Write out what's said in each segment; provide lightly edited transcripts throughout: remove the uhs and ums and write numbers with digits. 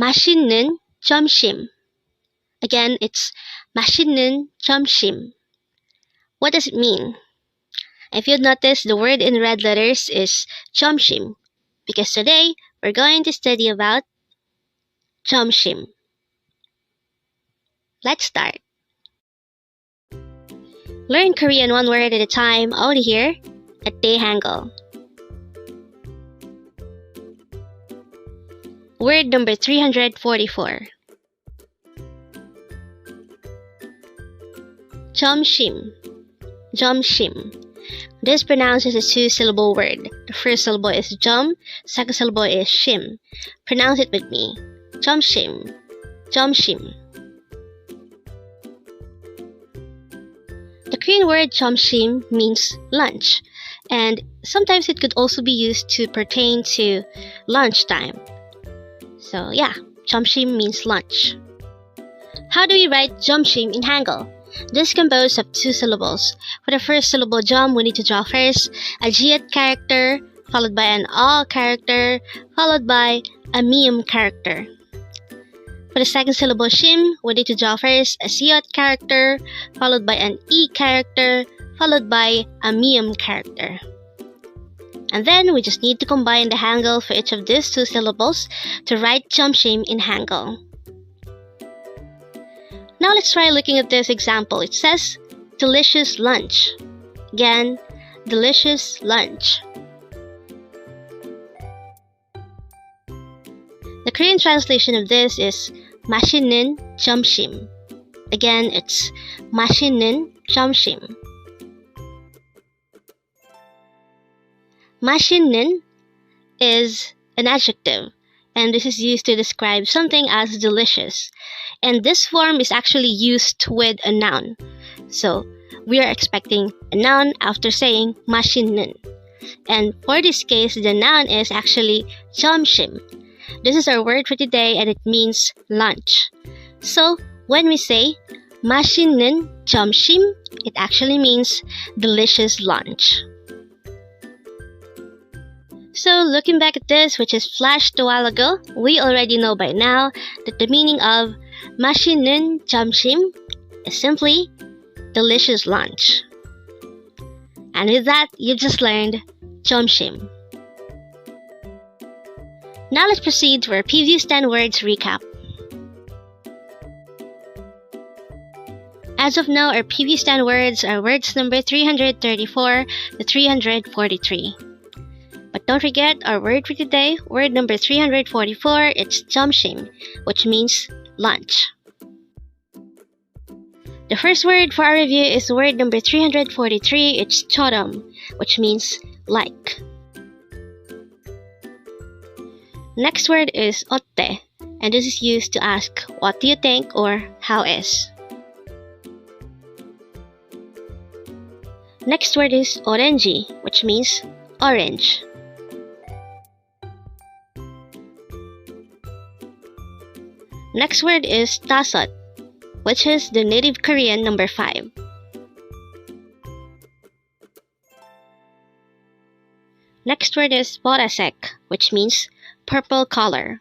맛있는 점심. Again, it's 맛있는 점심. What does it mean? If you'd notice, the word in red letters is JEOMSIM, because today we're going to study about JEOMSIM. Let's start. Learn Korean one word at a time only here at Dae-Hangul. Word number 344. JEOMSIM. JEOMSIM. This pronounced as a two-syllable word. The first syllable is jom, second syllable is shim. Pronounce it with me. JEOMSIM. JEOMSIM. The Korean word JEOMSIM means lunch, and sometimes it could also be used to pertain to lunchtime. So yeah, JEOMSIM means lunch. How do we write JEOMSIM in Hangeul? This is composed of two syllables. For the first syllable jom, we need to draw first a jiat character, followed by an a character, followed by a miem character. For the second syllable shim, we need to draw first a siot character, followed by an e character, followed by a miem character. And then we just need to combine the Hangeul for each of these two syllables to write JEOMSIM in Hangeul. Now let's try looking at this example. It says, delicious lunch. Again, delicious lunch. The Korean translation of this is 맛있는 점심. Again, it's 맛있는 점심. 맛있는 is an adjective, and this is used to describe something as delicious. And this form is actually used with a noun. So we are expecting a noun after saying 맛있는. And for this case, the noun is actually 점심. This is our word for today, and it means lunch. So when we say 맛있는 점심, it actually means delicious lunch. So looking back at this, which is flashed a while ago, we already know by now that the meaning of 맛있는 점심 is simply delicious lunch. And with that, you just learned JEOMSIM. Now let's proceed to our previous 10 words recap. As of now, our previous 10 words are words number 334 to 343. But don't forget our word for today, word number 344, it's JEOMSIM, which means lunch. The first word for our review is word number 343, it's 처럼, which means like. Next word is 어때, and this is used to ask what do you think or how is. Next word is 오렌지, which means orange. Next word is 다섯, which is the native Korean number 5. Next word is 보라색, which means purple color.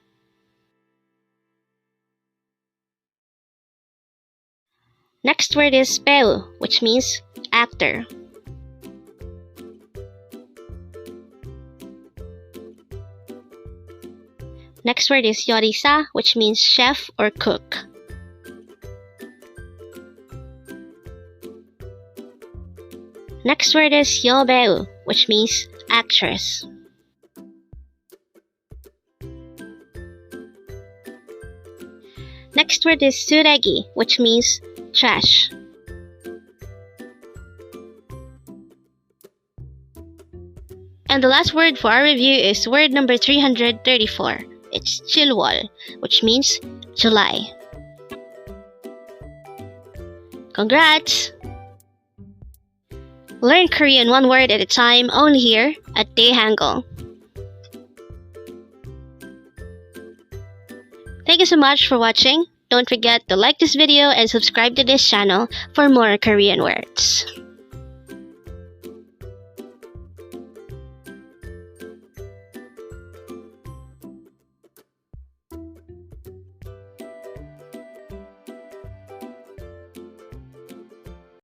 Next word is 배우, which means actor. Next word is 요리사, which means chef or cook. Next word is 여배우, which means actress. Next word is 쓰레기, which means trash. And the last word for our review is word number 334. It's 7월, which means July. Congrats! Learn Korean one word at a time only here at Dae-Hangul. Thank you so much for watching. Don't forget to like this video and subscribe to this channel for more Korean words.